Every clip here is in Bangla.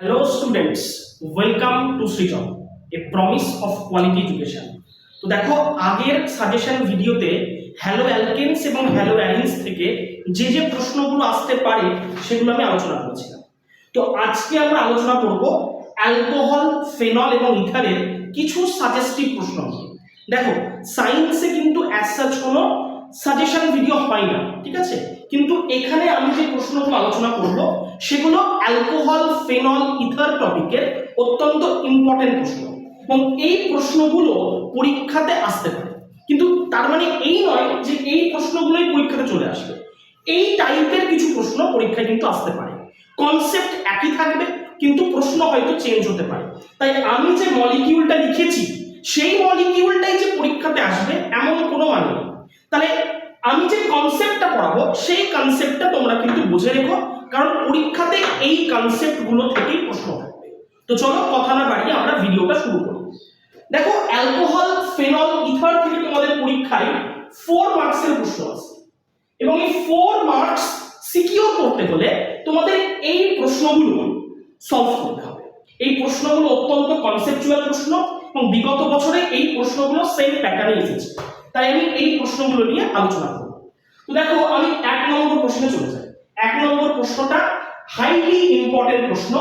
Hello students, welcome to Srijan, a promise of quality education. তো দেখো আগের সাজেশন ভিডিওতে হ্যালো অ্যালকেনস এবং হ্যালো অ্যালিনস থেকে যে প্রশ্নগুলো আসতে পারে সেগুলো আমি আলোচনা করেছিলাম। তো আজকে আমরা আলোচনা করব অ্যালকোহল, ফেনল এবং ইথারের কিছু সাজেস্টিভ প্রশ্ন নিয়ে। দেখো সায়েন্সে কিন্তু অ্যাজ সাচ কোনো সাজেশন ভিডিও হয় না, ঠিক আছে, কিন্তু এখানে আমি যে প্রশ্নগুলো আলোচনা করব সেগুলো অ্যালকোহল, ফেনল, ইথার টপিকের অত্যন্ত ইম্পর্টেন্ট প্রশ্ন এবং এই প্রশ্নগুলো পরীক্ষাতে আসতে পারে। কিন্তু তার মানে এই নয় যে এই প্রশ্নগুলোই পরীক্ষাতে চলে আসবে। এই টাইপের কিছু প্রশ্ন পরীক্ষায় কিন্তু আসতে পারে। কনসেপ্ট একই থাকবে কিন্তু প্রশ্ন হয়তো চেঞ্জ হতে পারে। তাই আমি যে মলিকিউলটা লিখেছি সেই মলিকিউলটাই যে পরীক্ষাতে আসবে এমন কোনো মানে নেই। তাহলে আমি যে কনসেপ্টটা পড়াবো সেই কনসেপ্টটা তোমরা কিন্তু বুঝে রেখো, কারণ পরীক্ষাতে এই কনসেপ্টগুলো থেকেই প্রশ্ন থাকবে। তো চলো কথা না বাড়িয়ে আমরা ভিডিওটা শুরু করি। দেখো অ্যালকোহল, ফেনল, ইথার থেকে তোমাদের পরীক্ষায় 4 মার্কসের প্রশ্ন আসে এবং এই 4 মার্কস সিকিউর করতে হলে তোমাদের এই প্রশ্নগুলো সলভ করতে হবে। এই প্রশ্নগুলো অত্যন্ত কনসেপচুয়াল প্রশ্ন এবং বিগত বছরে এই প্রশ্নগুলো সেম প্যাটার্নে এসেছে, তাই আমি এই প্রশ্নগুলো নিয়ে আলোচনা করব। তো দেখো আমি 1 নম্বর প্রশ্নে চলে যাই। 1 নম্বর প্রশ্নটা হাইলি ইম্পর্টেন্ট প্রশ্ন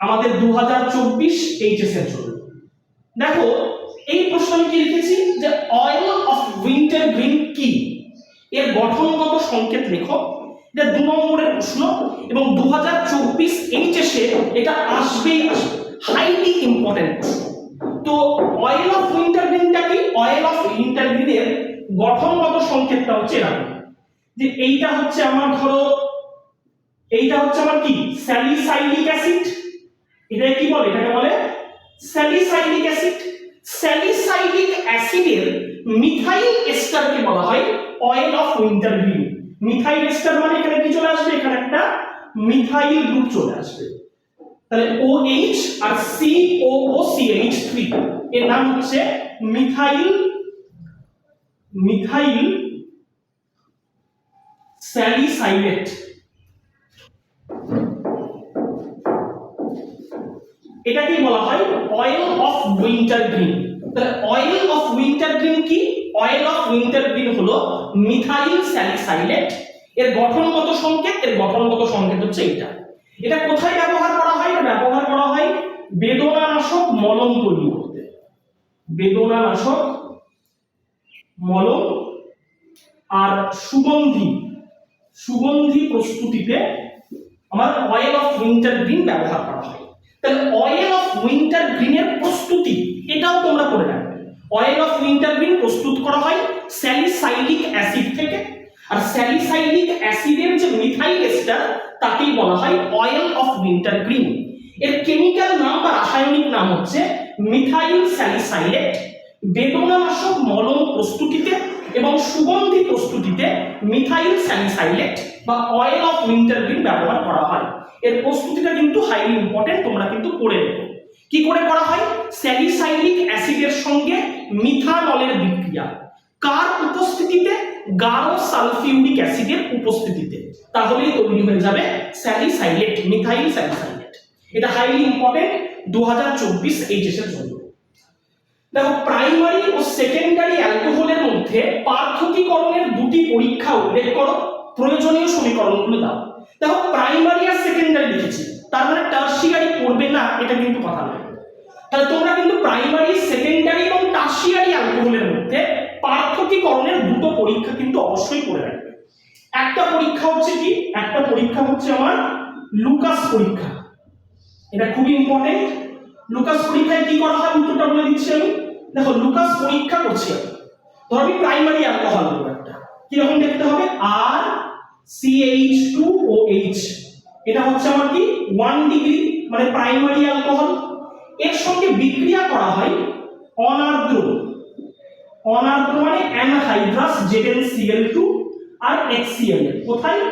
আমাদের 2024 এইচএস এর জন্য। দেখো এই প্রশ্ন আমি কি লিখেছি যে অয়েল অফ উইন্টার গ্রিন কি, এর গঠনগত সংকেত লেখো। এটা 2 নম্বরের প্রশ্ন এবং 2024 এইচএস এ এটা আসবেই আসবে, হাইলি ইম্পর্টেন্ট প্রশ্ন। তো অয়েল অফ উইন্টার গ্রিনটা কি? অয়েল অফ উইন্টার গ্রিনের গঠনগত সংকেতটা হচ্ছে এরকম যে এইটা হচ্ছে আমার, ধরো এইটা হচ্ছে আমার কি স্যালিসাইলিক অ্যাসিড। এটা কি বলে? এটাকে বলে স্যালিসাইলিক অ্যাসিড। স্যালিসাইলিক অ্যাসিডের মিথাইল এস্টারকে বলা হয় oil of wintergreen. Methyl ester মানে এখানে কি চলে আসবে? এখানে একটা মিথাইল গ্রুপ চলে আসবে। তাহলে OH আর COOCH3 এর নাম হচ্ছে মিথাইল স্যালিসাইলেট। এটাকে বলা হয় অয়েল অফ উইন্টার গ্রিন। তাহলে অয়েল অফ উইন্টার গ্রিন কি? অয়েল অফ উইন্টার গ্রিন হলো মিথাইল স্যালিসাইলেট। এর গঠনগত সংকেত হচ্ছে এটা। এটা কোথায় ব্যবহার করা হয়? এটা ব্যবহার করা হয় বেদনানাশক মলম তৈরি করতে। বেদনানাশক মলম আর সুগন্ধি প্রস্তুতিতে আমার অয়েল অফ উইন্টার গ্রিন ব্যবহার করা হয়। তাহলে অয়েল অফ উইন্টার গ্রিনের প্রস্তুতি এটাও তোমরা করে রাখবে। অয়েল অফ উইন্টার গ্রিন প্রস্তুত করা হয় স্যালিসাইলিক অ্যাসিড থেকে, আর স্যালিসাইলিক অ্যাসিডের যে মিথাইল এস্টার তাকেই বলা হয় অয়েল অফ উইন্টার গ্রিন। এর কেমিক্যাল নাম বা রাসায়নিক নাম হচ্ছে মিথাইল স্যালিসাইলেট। বেদনানাশক মলম প্রস্তুতিতে এবং সুগন্ধি প্রস্তুতিতে মিথাইল স্যালিসাইলেট বা অয়েল অফ উইন্টার গ্রিন ব্যবহার করা হয়। এর প্রস্তুতিটা কিন্তু হাইলি ইম্পর্টেন্ট, তোমরা কিন্তু পড়ে নেবে। কি করে করা হয়? স্যালিসাইলিক অ্যাসিডের সঙ্গে মিথানলের বিক্রিয়া। কার উপস্থিতিতে? গাঢ় সালফিউরিক অ্যাসিডের উপস্থিতিতে। তাহলেই তৈরি হয়ে যাবে স্যালিসাইলেট, মিথাইল স্যালিসাইলেট। এটা হাইলি ইম্পর্টেন্ট 2024 এইচএস এর জন্য। দেখো প্রাইমারি ও সেকেন্ডারি অ্যালকোহলের মধ্যে পার্থক্যীকরণের 2টি পরীক্ষা উল্লেখ করো, প্রয়োজনীয় সমীকরণগুলো দাও। দেখো প্রাইমারি আর সেকেন্ডারি লিখেছি, তার মানে টারশিয়ারি পড়বে না এটা কিন্তু কথা নয়। তাহলে তোমরা কিন্তু প্রাইমারি, সেকেন্ডারি এবং টারশিয়ারি অ্যালকোহলের মধ্যে পার্থক্যীকরণের 2টো পরীক্ষা কিন্তু অবশ্যই করে রাখবে। একটা পরীক্ষা হচ্ছে কি? একটা পরীক্ষা হচ্ছে আমার লুকাস পরীক্ষা। এটা খুবই ইম্পর্টেন্ট। লুকাস পরীক্ষায় কি করা হয় উত্তরটা বলে দিচ্ছি আমি। দেখো লুকাস পরীক্ষা করছি আমি, ধরো আমি প্রাইমারি অ্যালকোহল নেব একটা, কি রকম দেখতে হবে? RCH2OH। এটা হচ্ছে আমার কি 1 ডিগ্রি, মানে প্রাইমারি অ্যালকোহল। এর সঙ্গে বিক্রিয়া করা হয় অনার্দ্র মানে অ্যানহাইড্রাস ZnCl2 আর HCl। কোথায়?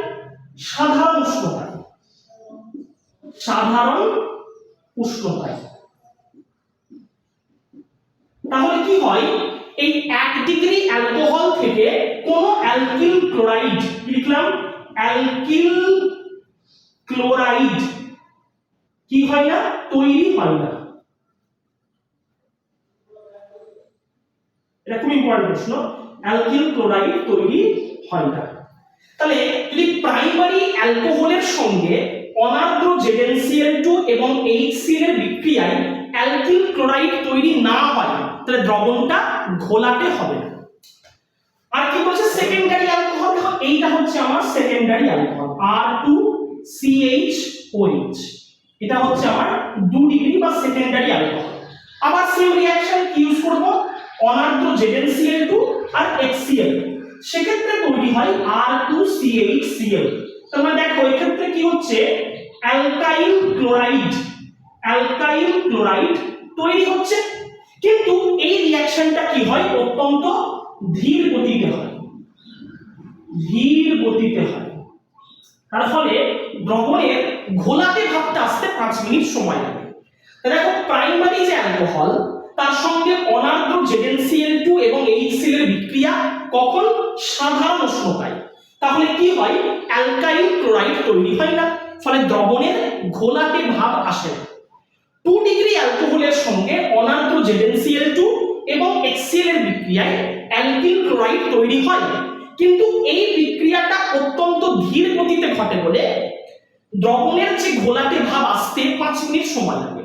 সাধারণ উষ্ণতায়। তাহলে কি হয়? এই 1 ডিগ্রি অ্যালকোহল থেকে কোন অ্যালকিল ক্লোরাইড, লিখলাম অ্যালকিল ক্লোরাইড, কি হয় না, তৈরি হয় না। এটা খুব ইম্পর্টেন্ট প্রশ্ন, অ্যালকিল ক্লোরাইড তৈরি হয় না। তাহলে যদি প্রাইমারি অ্যালকোহলের সঙ্গে অনার্দ্র ZnCl2 এবং HCl এর বিক্রিয়ায় অ্যালকিল ক্লোরাইড তৈরি না হয় তাহলে দ্রবণটা ঘোলাটে হবে না। আর কি বলছে সেকেন্ডারি অ্যালকোহল, দেখো এইটা হচ্ছে আমার সেকেন্ডারি অ্যালকোহল R2CH4H, এটা হচ্ছে আমার 2 ডিগ্রি বা সেকেন্ডারি অ্যালকোহল। আবার সেম রিঅ্যাকশন কি ইউজ করব, অনার্দ্র ZnCl2 আর HCl, সেক্ষেত্রে তৈরি হয় R2CHCl। তোমরা দেখো এই ক্ষেত্রে কি হচ্ছে, অ্যালকাইল ক্লোরাইড তৈরি হচ্ছে, কিন্তু এই রিঅ্যাকশনটা কি হয়, অত্যন্ত ধীর গতিতে হয়, তার ফলে দ্রবণের ঘোলাটে ভাবটা আসতে 5 মিনিট সময় লাগে। দেখো প্রাইমারি যে অ্যালকোহল তার সঙ্গে অনার্দ্র ZnCl2 এবং HCl এর বিক্রিয়া কখন, সাধারণ উষ্ণতায়, তাহলে কি হয়, অ্যালকাইল ক্লোরাইড তৈরি হয় না, ফলে দ্রবণের ঘোলাটে ভাব আসে না। 2 ডিগ্রি অ্যালকোহলের সঙ্গে অনার্দ্র ZnCl2 এবং HCl এর বিক্রিয়ায় অ্যালকিল ক্লোরাইড তৈরি হয়, কিন্তু এই বিক্রিয়াটা অত্যন্ত ধীর গতিতে ঘটে বলে দ্রবণের যে ঘোলাটে ভাব আসতে 5 মিনিট সময় লাগে।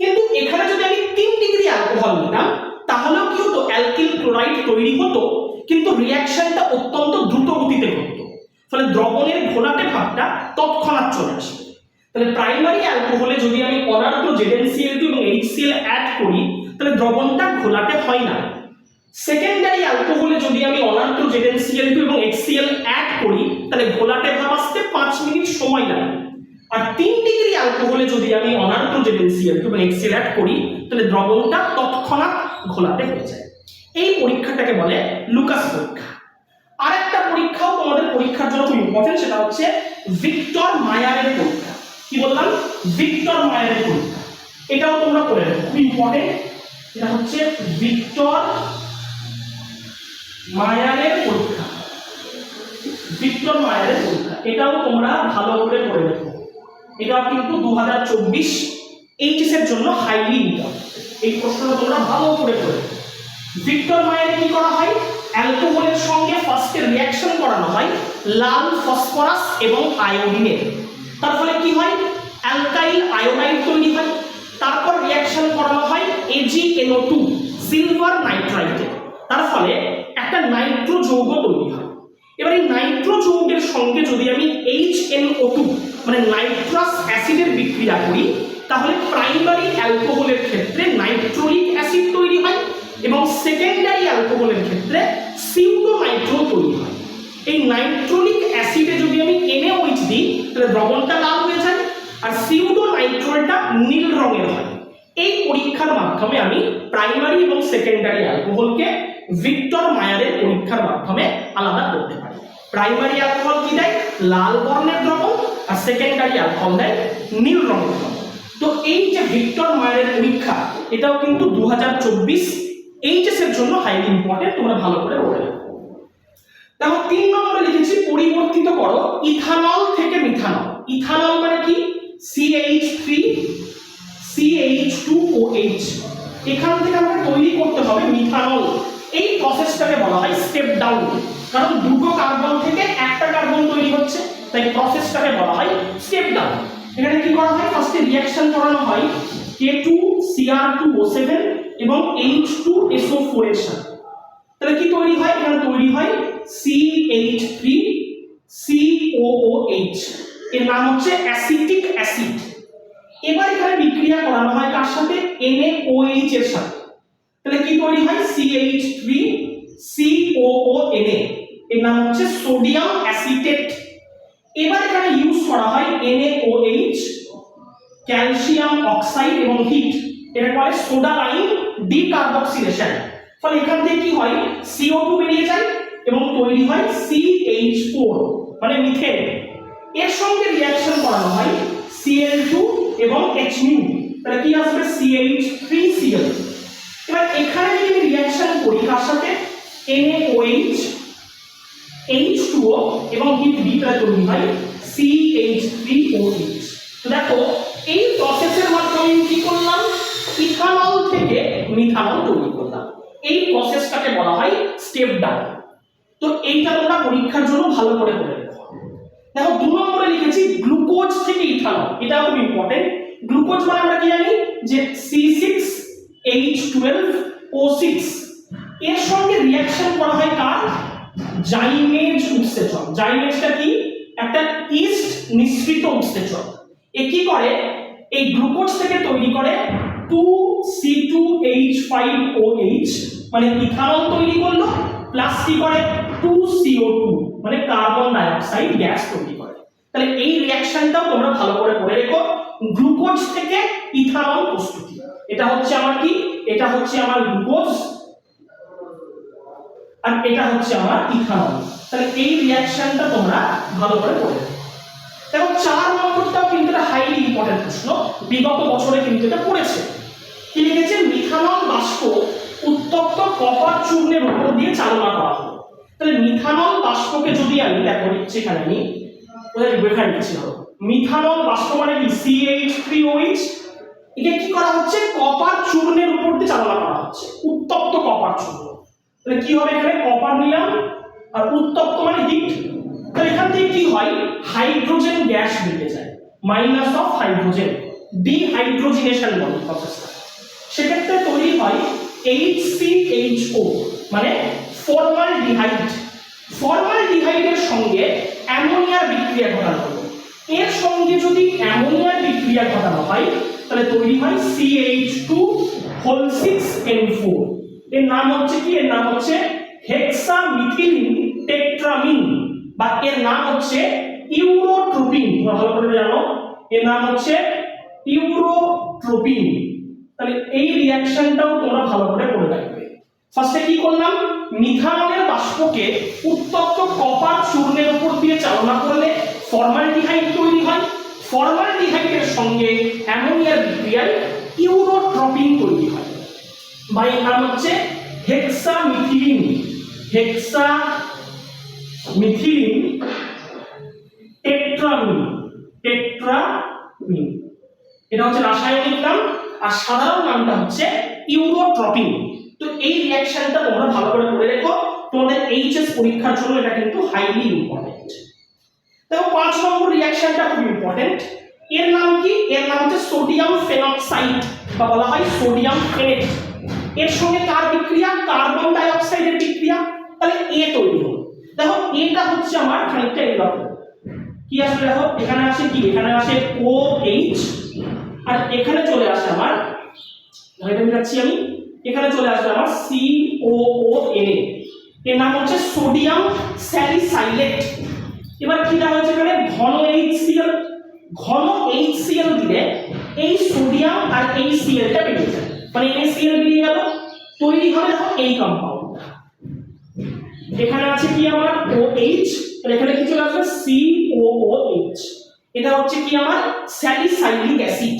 কিন্তু এখানে যদি আমি 3 ডিগ্রি অ্যালকোহল নিতাম তাহলেও কি হতো, অ্যালকিল ক্লোরাইড তৈরি হতো, কিন্তু রিঅ্যাকশনটা অত্যন্ত দ্রুত গতিতে ঘটতো, ফলে দ্রবণের ঘোলাটে ভাবটা তৎক্ষণাৎ চলে আসবে। তাহলে প্রাইমারি অ্যালকোহলে যদি আমি অনার্দ্র ZnCl2 এবং HCl অ্যাড করি তাহলে দ্রবণটা ঘোলাটে হয় না। সেকেন্ডারি অ্যালকোহলে যদি আমি অনার্দ্র ZnCl2 এবং HCl অ্যাড করি তাহলে ঘোলাটে ভাব আসতে 5 মিনিট সময় লাগে। আর 3 ডিগ্রি অ্যালকোহলে যদি আমি অনার্দ্র ZnCl2 এবং HCl অ্যাড করি তাহলে দ্রবণটা তৎক্ষণাৎ ঘোলাটে হয়ে যায়। এই পরীক্ষাটাকে বলে লুকাস পরীক্ষা। আরেকটা পরীক্ষাও তোমাদের পরীক্ষার জন্য খুব ইম্পর্টেন্ট, সেটা হচ্ছে ভিক্টর মায়ারের পরীক্ষা। কি বললাম, ভিক্টর মায়ারের পরীক্ষা, এটাও তোমরা করে রাখো, খুব ইম্পর্টেন্ট। এটা হচ্ছে ভিক্টর মায়ারের পরীক্ষা, এটাও তোমরা ভালো করে পড়ে দেখো। এটাও কিন্তু 2024 এইচএস এর জন্য হাইলি ইম্পর্টেন্ট, এই প্রশ্নটা তোমরা ভালো করে পড়ে। ভিক্টর মায়ারে কি করা হয়, অ্যালকোহলের সঙ্গে ফার্স্টে রিঅ্যাকশন করানো হয় লাল ফসফরাস এবং আয়োডিনের, তার ফলে কি হয়, অ্যালকাইল আয়োডাইড তৈরি হয়। তারপর রিঅ্যাকশন করানো হয় AgNO2 সিলভার নাইট্রাইটে, তার ফলে একটা নাইট্রো যৌগ তৈরি হয়। এবার এই নাইট্রো যৌগের সঙ্গে যদি আমি HNO2 মানে নাইট্রাস অ্যাসিডের বিক্রিয়া করি তাহলে প্রাইমারি অ্যালকোহলের ক্ষেত্রে নাইট্রোলিক অ্যাসিড তৈরি হয় এবং সেকেন্ডারি অ্যালকোহলের ক্ষেত্রে সিউডোনাইট্রো তৈরি হয়। এই নাইট্রোলিক অ্যাসিডে যদি আমি NaOH দিই তাহলে দ্রবণটা লাল হয়ে যায় আর সিউডোনাইট্রোলটা নীল রঙের হয়। এই পরীক্ষার মাধ্যমে আমি প্রাইমারি এবং সেকেন্ডারি অ্যালকোহলকে ভিক্টর মায়ারের পরীক্ষার মাধ্যমে আলাদা করতে পারি। প্রাইমারি অ্যালকোহল কি দেয়, লাল বর্ণের দ্রবণ, আর সেকেন্ডারি অ্যালকোহল দেয় নীল রঙের দ্রবণ। তো এই যে ভিক্টর মায়ারের পরীক্ষা, এটাও কিন্তু 2024 এইচএস এর জন্য হাইলি ইম্পর্টেন্ট, তোমরা ভালো করে পড়ে রাখো। দেখো 3 নম্বরে লিখেছি পরিবর্তিত করো ইথানল থেকে মিথানল। ইথানল মানে কি, CH3 CH2OH, এখান থেকে আমাকে তৈরি করতে হবে মিথানল। এই প্রসেসটাকে বলা হয় স্টেপ ডাউন, কারণ দুটো কার্বন থেকে একটা কার্বন তৈরি হচ্ছে, তাই প্রসেসটাকে বলা হয় স্টেপ ডাউন। এখানে কি করা হয়, ফার্স্টে রিঅ্যাকশন করানো হয় K2Cr2O7 এবং H2SO4 এর সাথে, তাহলে কি তৈরি হয়, এখানে তৈরি হয় CH3COOH, এর নাম হচ্ছে অ্যাসিটিক অ্যাসিড। এবার এখানে বিক্রিয়া করানো হয় কার সাথে, NaOH এর সাথে, তাহলে কি তৈরি হয় CH3COONA, এর নাম হচ্ছে সোডিয়াম অ্যাসিটেট। এবার এখানে ইউজ করা হয় NaOH, ক্যালসিয়াম অক্সাইড এবং হিট, এটা বলে সোডা লাইম ডিকার্বক্সিলেশন। ফলে এখান থেকে কি হয়, CO2 বেরিয়ে যায় এবং তৈরি হয় CH4 মানে মিথেন। এর সঙ্গে রিঅ্যাকশন করানো হয় Cl2 এবং H∣, তাহলে কি আসবে CH3Cl। এবার এখানে যদি আমি রিঅ্যাকশন করি কার সাথে, NaOH H2O এবং হিট B, তাহলে তৈরি হয় CH3OH। তো দেখো এই প্রসেসের মাধ্যমে কি করলাম, ইথানল থেকে মিথানল তৈরি করলাম। এই প্রসেসটাকে বলা হয় স্টেপ ডাউন। তো এইটা তোমরা পরীক্ষার জন্য ভালো করে পড়ে রেখো। দেখো 2 নম্বরে লিখেছি গ্লুকোজ থেকে ইথানল, এটা খুব ইম্পর্টেন্ট। গ্লুকোজ মানে আমরা কি জানি যে C6H12O6, এর সঙ্গে রিঅ্যাকশন করা হয় কার, জাইমেজ উৎসেচক। জাইমেজটা কি, একটা ইস্ট নিঃসৃত উৎসেচক। এ কি করে, এই গ্লুকোজ থেকে তৈরি করে 2C2H5OH মানে ইথানল তৈরি করলো, প্লাস কি করে 2CO2 মানে কার্বন ডাই অক্সাইড গ্যাস তৈরি করে। তাহলে এই রিঅ্যাকশনটাও তোমরা ভালো করে পড়ে রেখো। গ্লুকোজ থেকে ইথানল প্রস্তুতি, এটা হচ্ছে আমার কি, এটা হচ্ছে আমার গ্লুকোজ আর এটা হচ্ছে আমার ইথানল। তাহলে এই রিঅ্যাকশনটা তোমরা ভালো করে পড়ে রেখো। দেখো 4 নম্বরটাও কিন্তু এটা হাইলি ইম্পর্টেন্ট প্রশ্ন, বিগত বছরে কিন্তু এটা পড়েছে। কি লিখেছে, মিথানল বাষ্প উত্তপ্ত কপার চূর্ণের উপর দিয়ে চালনা করা হলো। তাহলে মিথানল বাষ্পকে যদি আমি দেখো লিখছি এখানে, আমি ওদের লেখা লিখছি, মিথানল বাষ্প মানে কি CH3OH, এটা কি করা হচ্ছে, কপার চূর্ণের উপর দিয়ে চালনা করা হচ্ছে, উত্তপ্ত কপার চূর্ণ। তাহলে কি হবে, এখানে কপার নিলাম আর উত্তপ্ত মানে হিট। তাহলে এখান থেকে কি হয়, হাইড্রোজেন গ্যাস বেরিয়ে যায়, মাইনাস অফ হাইড্রোজেন, ডিহাইড্রোজিনেশন বলে প্রসেসটা। সেক্ষেত্রে তৈরি হয় HCHO মানে ফর্মালডিহাইড। ফর্মালডিহাইডের সঙ্গে অ্যামোনিয়ার বিক্রিয়া ঘটানো হলো। এর সঙ্গে যদি অ্যামোনিয়ার বিক্রিয়া ঘটানো হয় তাহলে তৈরি হয় CH2(6N4). এর নাম হচ্ছে কি, এর নাম হচ্ছে হেক্সামিথিলিন টেট্রামিন, বা এর নাম হচ্ছে ইউরোট্রোপিন। ভালো করে জানো, এর নাম হচ্ছে ইউরোট্রোপিন। তাহলে এই রিঅ্যাকশনটাও তোমরা ভালো করে পড়ে রাখবে। ফার্স্টে কি করলাম, মিথানলের বাষ্পকে উত্তপ্ত কপার চূর্ণের উপর দিয়ে চালনা করলে ফর্মালডিহাইড তৈরি হয়। ফর্মালডিহাইডের সঙ্গে অ্যামোনিয়ার বিক্রিয়ায় ইউরোট্রোপিন তৈরি হয়, বা এর নাম হচ্ছে হেক্সামিথিলিন টেট্রামিন। এটা হচ্ছে রাসায়নিক নাম, আর সাধারণ নামটা হচ্ছে ইউরোট্রোপিন। তো এই রিঅ্যাকশনটা তোমরা ভালো করে পড়ে রেখো, তোমাদের এইচএস পরীক্ষার জন্য এটা কিন্তু হাইলি ইম্পর্টেন্ট। দেখো 5 নম্বর রিঅ্যাকশনটা খুব ইম্পর্টেন্ট। এর নাম কি, এর নাম হচ্ছে সোডিয়াম ফেনক্সাইড বা বলা হয় সোডিয়াম ফেনেট। এর সঙ্গে কার বিক্রিয়া, কার্বন ডাই অক্সাইডের বিক্রিয়া। তাহলে এ তৈরি হলো। দেখো এটা হচ্ছে আমার খানিকটা এরকম, কি আসবে, দেখো এখানে আসে কি, এখানে আসে OH আর এখানে চলে আসে আমার, এটা লিখছি আমি, এখানে চলে আসবে আমার COONA। এর নাম হচ্ছে সোডিয়াম স্যালিসাইলেট। এবার কি দেওয়া হয়েছে এখানে, ঘন HCl। ঘন HCl দিলে এই সোডিয়াম আর এই Clটা বেরিয়ে যায়, মানে NaCl বেরিয়ে গেল, তৈরি হবে দেখো এই কম্পাউন্ডটা। এখানে আছে কি আমার OH, আর এখানে কি চলে আসবে COOH। এটা হচ্ছে কি আমার স্যালিসাইলিক অ্যাসিড।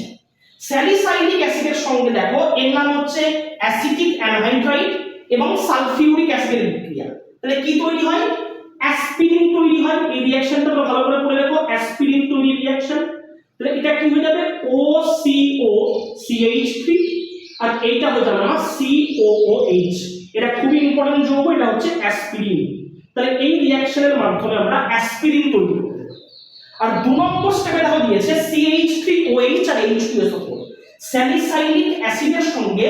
স্যালিসাইলিক অ্যাসিডের সঙ্গে দেখো এর নাম হচ্ছে অ্যাসিটিক অ্যানহাইড্রাইড এবং সালফিউরিক অ্যাসিডের বিক্রিয়া। তাহলে কি তৈরি হয়, অ্যাসপিরিন তৈরি হয়। এই রিঅ্যাকশনটা তোমরা ভালো করে পড়ে রাখো, অ্যাসপিরিন তৈরি রিঅ্যাকশন। তাহলে এটা কি হয়ে যাবে, OCOCH3, আর এইটা হয়ে যাবে আমার COOH। এটা খুবই ইম্পর্টেন্ট যৌগ, এটা হচ্ছে অ্যাসপিরিন। তাহলে এই রিঅ্যাকশনের মাধ্যমে আমরা অ্যাসপিরিন তৈরি করব। আর 2 নম্বর স্টেপে দেখো দিয়েছে CH3OH আর H2SO4, স্যালিসাইলিক অ্যাসিডের সঙ্গে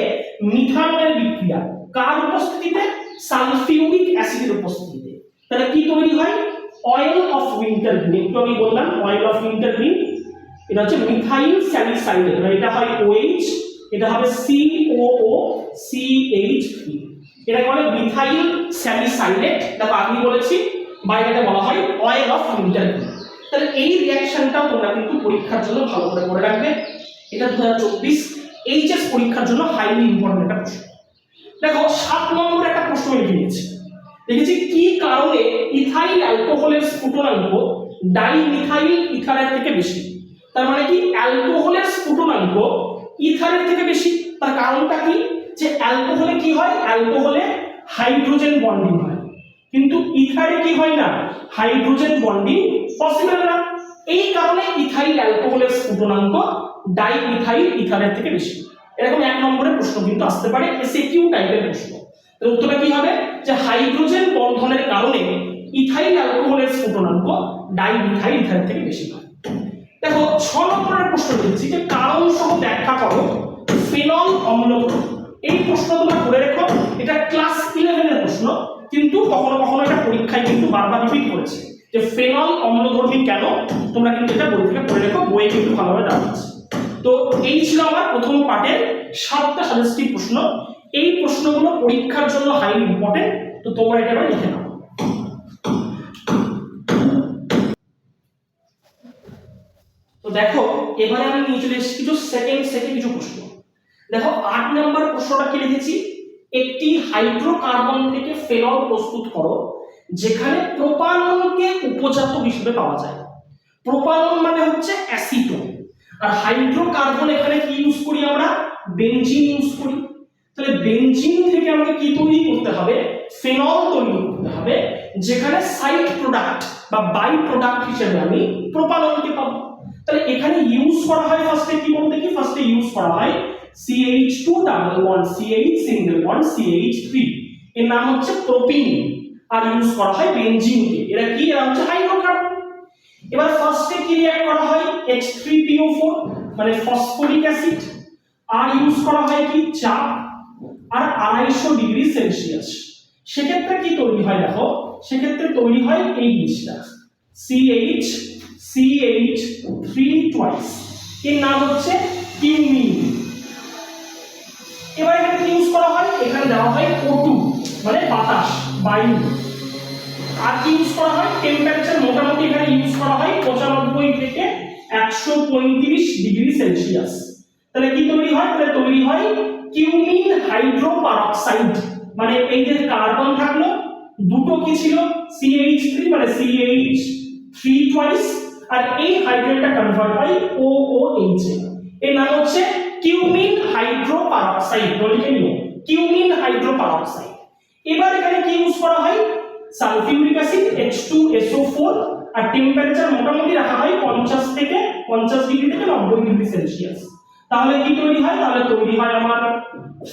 মিথানলের বিক্রিয়া, কার উপস্থিতিতে, সালফিউরিক অ্যাসিডের উপস্থিতিতে। তাহলে কি তৈরি হয়, অয়েল অফ উইন্টারগ্রিন। একটু আমি বললাম অয়েল অফ উইন্টারগ্রিন, এটা হচ্ছে মিথাইল স্যালিসাইলেট, মানে এটা হয় OH, এটা হবে COOCH3, এটা বলে মিথাইল স্যালিসাইলেট। দেখো আমি বলেছি বাইরেটা বলা হয় অয়েল অফ উইন্টারগ্রিন। তাহলে এই রিঅ্যাকশনটাও তোমরা কিন্তু পরীক্ষার জন্য ভালো করে মনে রাখবে। এটা 2024 এইচএস পরীক্ষার জন্য হাইলি ইম্পর্টেন্ট একটা প্রশ্ন। দেখো 7 নম্বর একটা প্রশ্ন লিখে নিয়েছি, দেখেছি কি কারণে ইথাইল অ্যালকোহলের স্ফুটনাঙ্ক ডাইমিথাইল ইথারের থেকে বেশি। তার মানে কি, অ্যালকোহলের স্ফুটনাঙ্ক ইথারের থেকে বেশি। তার কারণটা কি, যে অ্যালকোহলে কি হয়, অ্যালকোহলে হাইড্রোজেন বন্ডিং হয়, কিন্তু ইথারে কি হয় না, হাইড্রোজেন বন্ডিং পসিবল না। এই কারণে ইথাইল অ্যালকোহলের স্ফুটনাঙ্ক ডাইমিথাইল ইথারের থেকে বেশি। এরকম 1 নম্বরের প্রশ্ন কিন্তু আসতে পারে, এসএকিউ টাইপের প্রশ্ন। তাহলে উত্তরটা কি হবে যে হাইড্রোজেন বন্ধনের কারণে ইথাইল অ্যালকোহলের স্ফুটনাঙ্ক ডাইমিথাইল ইথারের থেকে বেশি হয়। দেখো 6 নম্বরের প্রশ্ন দিচ্ছি যে কারণ সহ ব্যাখ্যা করো ফেনল অম্লধর্মী। এই প্রশ্ন তোমরা করে রেখো, এটা ক্লাস 11 এর প্রশ্ন, কিন্তু কখনো কখনো এটা পরীক্ষায় কিন্তু বারবার রিপিট করেছে যে ফেনল অম্লধর্মী কেন। তোমরা কিন্তু এটা বই থেকে পড়ে রেখো, বইয়ে কিন্তু ভালোভাবে দেওয়া আছে। তো এই ছিল আমার প্রথম পার্টের 7টা সাজেস্টিভ প্রশ্ন। এই প্রশ্নগুলো পরীক্ষার জন্য হাইলি ইম্পর্টেন্ট, তো তোমরা এটা এবার লিখে নাও। তো দেখো এবারে আমি নিয়ে চলে এসেছি কিছু সেকেন্ড সেটে কিছু প্রশ্ন। দেখো 8 নম্বর প্রশ্নটা কি লিখেছি, একটি হাইড্রোকার্বন থেকে ফেনল প্রস্তুত করো যেখানে প্রোপাননকে উপজাত হিসেবে পাওয়া যায়। প্রোপানন মানে হচ্ছে অ্যাসিটোন, আর হাইড্রোকার্বন এখানে কি ইউজ করি আমরা, বেনজিন ইউজ করি। তাহলে বেনজিন থেকে আমাকে কি তৈরি করতে হবে, ফেনল তৈরি করতে হবে, যেখানে সাইড প্রোডাক্ট বা বাই প্রোডাক্ট হিসেবে আমি প্রোপাননকে পাবো। তাহলে এখানে ইউজ করা হয় ফার্স্টে কি বলতে কি, ফার্স্টে ইউজ করা হয় CH2 double bond CH single bond CH3, এর নাম হচ্ছে প্রোপিন, আর ইউজ করা হয় বেনজিনকে। এরা কি, এরা হচ্ছে হাইড্রোকার্বন। এবার ফার্স্টে কি রিঅ্যাক্ট করা হয়, H3PO4 মানে ফসফরিক অ্যাসিড, আর ইউজ করা হয় কি চাপ আর 250 ডিগ্রি সেলসিয়াস। সেক্ষেত্রে কি তৈরি হয়, দেখো সেক্ষেত্রে তৈরি হয় এই জিনিসটা CH3 টুয়াইস, এর নাম হচ্ছে কিউমিন। এবার এখানে কি ইউজ করা হয়, এখানে দেওয়া হয় O2 মানে বাতাস, বায়ু। আর কি ইউজ করা হয়, টেম্পারেচার মোটামুটি এখানে ইউজ করা হয় 95 থেকে 135 ডিগ্রি সেলসিয়াস। তাহলে কি তৈরি হয়, তাহলে তৈরি হয় কিউমিন হাইড্রোপারক্সাইড, মানে এই যে কার্বন থাকলো দুটো কি ছিল CH3 মানে CH3 টুয়াইস, আর এই হাইড্রোজেনটা কনভার্ট হয় OOH, এর নাম হচ্ছে কিউমিন হাইড্রোপারক্সাইড। লিখে নিও কিউমিন হাইড্রোপারক্সাইড। এবার এখানে কি ইউজ করা হয়, সালফিউরিক অ্যাসিড H2SO4, আর টেম্পারেচার মোটামুটি রাখা হয় 50 থেকে 50 ডিগ্রি থেকে 90 ডিগ্রি সেলসিয়াস। তাহলে কি তৈরি হয়, তাহলে তৈরি হয় আমার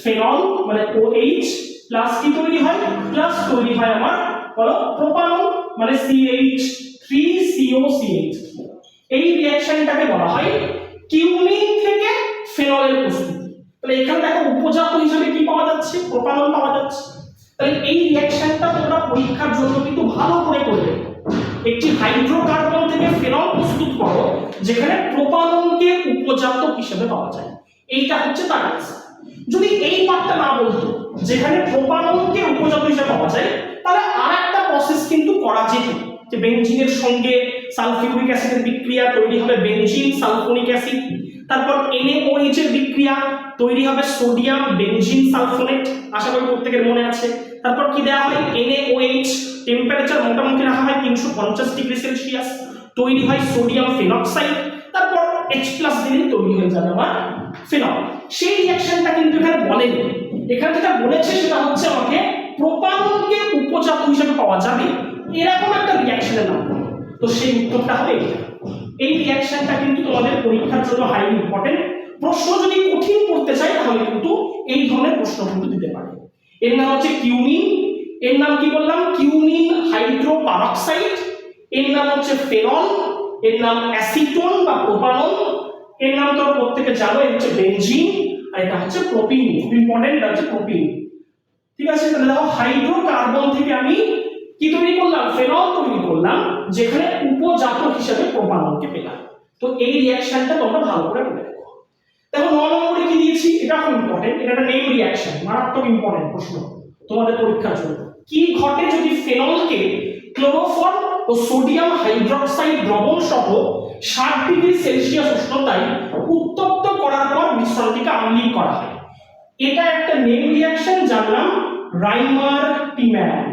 ফেনল মানে OH, প্লাস কি তৈরি হয়, প্লাস তৈরি হয় আমার বলো প্রোপানল মানে CH3COCH। এই রিঅ্যাকশনটাকে বলা হয় কিউমিন থেকে ফেনলের প্রস্তুতি। তাহলে এখানে দেখো উপজাত হিসেবে কি পাওয়া যাচ্ছে, প্রোপানল পাওয়া যাচ্ছে। তাহলে এই রিঅ্যাকশনটা তোমরা পরীক্ষার জন্য কিন্তু ভালো করে করবে। একটি হাইড্রোকার্বন থেকে ফেনল প্রস্তুত করো যেখানে প্রোপাননকে উপজাত হিসেবে পাওয়া যায়, এইটা হচ্ছে তার আনসার। যদি এই পার্টটা না বলতো যেখানে প্রোপাননকে উপজাত হিসেবে পাওয়া যায়, তাহলে আরেকটা প্রসেস কিন্তু করা যেত, যে বেনজিনের সঙ্গে সালফিউরিক অ্যাসিডের বিক্রিয়া তৈরি হবে বেনজিন সালফোনিক অ্যাসিড, তারপর NaOH এর বিক্রিয়া তৈরি হবে সোডিয়াম বেনজিন সালফোনেট, আশা করি প্রত্যেকের মনে আছে। তারপর কি দেওয়া হয় NaOH, টেম্পারেচার মোটামুটি রাখা হয় 350 ডিগ্রি সেলসিয়াস, তৈরি হয় সোডিয়াম ফেনক্সাইড, তারপর H+ দিলে তৈরি হয়ে যাবে আমার ফেনল। সেই রিঅ্যাকশনটা কিন্তু এখানে বলেনি, এখানে যেটা বলেছে সেটা হচ্ছে আমাকে প্রোপাননকে উপজাত হিসেবে পাওয়া যাবে এরকম একটা রিঅ্যাকশনের নাম। তো সেই উত্তরটা হবে এই রিঅ্যাকশনটা কিন্তু তোমাদের পরীক্ষার জন্য হাইলি ইম্পর্টেন্ট। প্রশ্ন যদি কঠিন করতে চাই তাহলে কিন্তু এই ধরনের প্রশ্ন কিন্তু দিতে পারে। এর নাম হচ্ছে কিউমিন, এর নাম কি বললাম কিউমিন হাইড্রোপারক্সাইড, এর নাম হচ্ছে ফেনল, এর নাম অ্যাসিটোন বা প্রোপানল, এর নাম তো প্রত্যেকে জানো, এটা হচ্ছে বেনজিন, আর এটা হচ্ছে প্রোপিন। খুব ইম্পর্টেন্ট, এটা হচ্ছে প্রোপিন। ঠিক আছে, তাহলে দেখো হাইড্রোকার্বন থেকে আমি কি তৈরি করলাম, ফেনল তৈরি করলাম, যেখানে উপজাত হিসেবে প্রোপানলকে পেলাম। তো এই রিঅ্যাকশনটা তোমরা ভালো করে মনে রাখো। দেখো 9 নম্বরে কি দিয়েছি, এটা খুব ইম্পর্টেন্ট, এটা একটা নেম রিঅ্যাকশন, মারাত্মক ইম্পর্টেন্ট প্রশ্ন তোমাদের পরীক্ষার জন্য। কি ঘটে যদি ফেনলকে ক্লোরোফর্ম ও সোডিয়াম হাইড্রক্সাইড দ্রবণ সহ 60 ডিগ্রি সেলসিয়াস উষ্ণতায় উত্তপ্ত করার পর মিশ্রণটিকে আম্লীয় করা হয়। এটা একটা নেম রিঅ্যাকশন, যার নাম রাইমার-টিম্যান।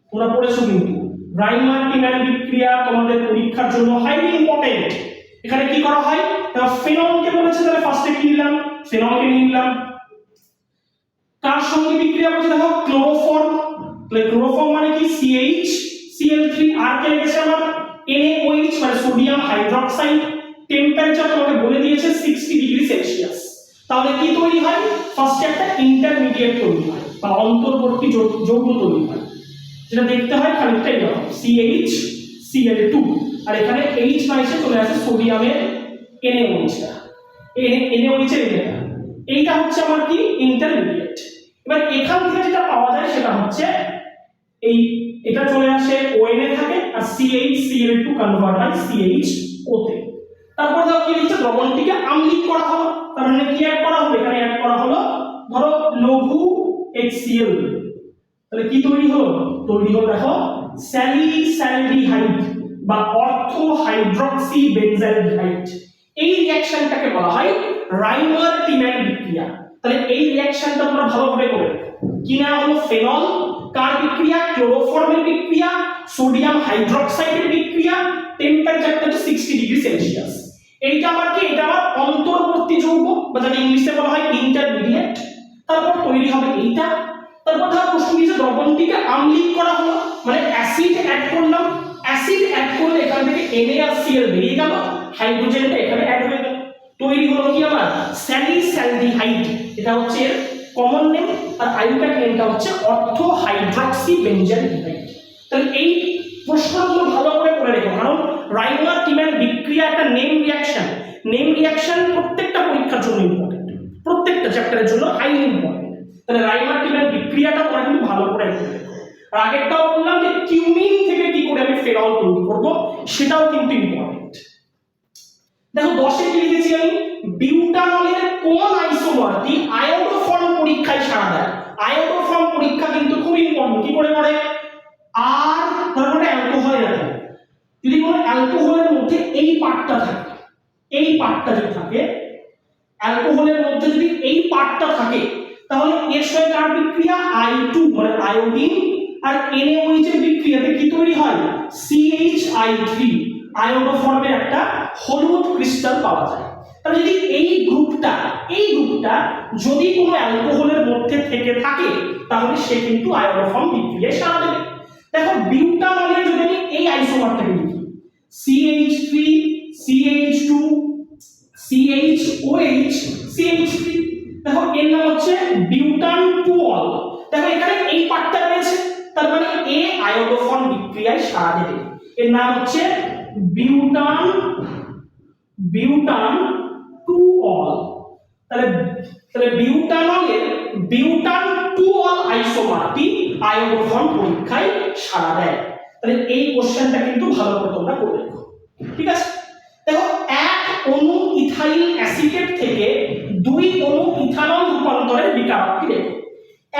তোমরা পড়েছো কিন্তু রাইমার-টিম্যান বিক্রিয়া তোমাদের পরীক্ষার জন্য হাইলি ইম্পর্টেন্ট। এখানে কি করা হয়, ফেনলকে বলেছে, তাহলে ফার্স্টে কি নিলাম, ফেনলকে নিয়ে নিলাম। কার সঙ্গে বিক্রিয়া করছে, দেখো ক্লোরোফর্ম, তাহলে ক্লোরোফর্ম মানে কি CH Cl3, আর কে গেছে আমার NaOH মানে সোডিয়াম হাইড্রক্সাইড, টেম্পারেচার তোমাকে বলে দিয়েছে 60 ডিগ্রি সেলসিয়াস, তাহলে কি তৈরি হয়? ফার্স্টে একটা ইন্টারমিডিয়েট তৈরি হয় বা অন্তর্বর্তী যৌগ তৈরি হয়, যেটা দেখতে হয় খানিকটা এরকম CH Cl2, আর এখানে H না এসে চলে আসে সোডিয়ামের NaOH টা, NaOH এর এটা, এইটা হচ্ছে আমার কি ইন্টারমিডিয়েট। এবার এখান থেকে যেটা পাওয়া যায় সেটা হচ্ছে এই এটা চলে আসে ON এ থাকে আর CH Cl2 কনভার্ট হয় CHO তে। তারপর দেখো কি লিখছে, দ্রবণটিকে আম্লিক করা হলো, তার মানে কি অ্যাড করা হলো? এখানে অ্যাড করা হলো ধরো লঘু HCl, তাহলে কি তৈরি হলো? তৈরি হলো দেখো স্যালিসাইলডিহাইড বা অর্থো হাইড্রক্সি বেনজাইলডিহাইড। এই রিঅ্যাকশনটাকে বলা হয় রাইমার-টিম্যান বিক্রিয়া। তাহলে এই রিঅ্যাকশনটা তোমরা ভালোভাবে করে কি না হলো ফেনল কার বিক্রিয়া? ক্লোরোফর্মের বিক্রিয়া, সোডিয়াম হাইড্রোক্সাইডের বিক্রিয়া, টেম্পারেচারটা হচ্ছে 60 ডিগ্রি সেলসিয়াস। এইটা আমার কি? এটা আমার অন্তর্বর্তী যৌগ বা যাকে ইংলিশে বলা হয় ইন্টারমিডিয়েট। তারপর তৈরি হবে এইটা। তারপর ধর প্রশ্ন দিয়েছে দ্রবণটিকে আম্লিক করা হলো, মানে অ্যাসিড অ্যাড করলাম, অ্যাসিড অ্যাড করলে এখান থেকে Na আর Cl বেরিয়ে গেল, হাইড্রোজেনটা এখানে অ্যাড হয়ে গেল, তৈরি হলো কি আমার স্যালিসাইলডিহাইড, এটা হচ্ছে এর কমন নেম, আর আইউপ্যাক নেমটা হচ্ছে অর্থো হাইড্রক্সি বেনজাইলডিহাইড। তাহলে এই প্রশ্নগুলো ভালো করে পড়ে রেখো, কারণ রাইমার-টিম্যান বিক্রিয়া একটা নেম রিঅ্যাকশন প্রত্যেকটা পরীক্ষার জন্য ইম্পর্টেন্ট, প্রত্যেকটা চ্যাপ্টারের জন্য হাইলি ইম্পর্টেন্ট। তাহলে রাইমার-টিম্যান বিক্রিয়াটা তোমরা কিন্তু ভালো করে রেখো। আর আগেরটাও বললাম যে কিউমিন থেকে কি করে আমি ফেনল তৈরি করব, সেটাও কিন্তু ইম্পর্টেন্ট। দেখো 10 এ কি লিখেছি আমি? বিউটানলের কোন আইসোমারটি আয়োডোফর্ম পরীক্ষায় সাড়া দেয়? আয়োডোফর্ম পরীক্ষা কিন্তু খুব ইম্পর্টেন্ট। কি করে করে? আর তারপরে অ্যালকোহল রাখে, যদি কোনো অ্যালকোহলের মধ্যে এই পার্টটা থাকে, এই পার্টটা যদি থাকে, অ্যালকোহলের মধ্যে যদি এই পার্টটা থাকে, তাহলে এর সঙ্গে কার বিক্রিয়া? I2 মানে আয়োডিন আর NaOH এর বিক্রিয়াতে কি তৈরি হয়? CHI3, আয়োডোফর্মের একটা হলুদ ক্রিস্টাল পাওয়া যায়। তাহলে যদি এই গ্রুপটা যদি কোনো অ্যালকোহলের মধ্যে থেকে থাকে, তাহলে সে কিন্তু আয়োডোফর্ম বিক্রিয়ায় সাড়া দেবে। দেখো বিউটানলের যদি আমি এই আইসোমারটাকে লিখি CH3 CH2 CHOH CH3, দেখো এর নাম হচ্ছে বিউটান 2-অল। দেখো এখানে এই পার্টটা রয়েছে, তার মানে এ আয়োডোফর্ম বিক্রিয়ায় সাড়া দেবে, এর নাম হচ্ছে বিউটান 2-অল। তাহলে বিউটানলের বিউটান 2-অল আইসোমারটি আয়োডোফর্ম পরীক্ষায় সাড়া দেয়। তাহলে এই কোশ্চেনটা কিন্তু ভালো করে তোমরা করে দেখো, ঠিক আছে? দেখো এক অণু ইথাইল অ্যাসিটেট থেকে 2 অণু ইথানল রূপান্তরের বিকারকটি দেখো।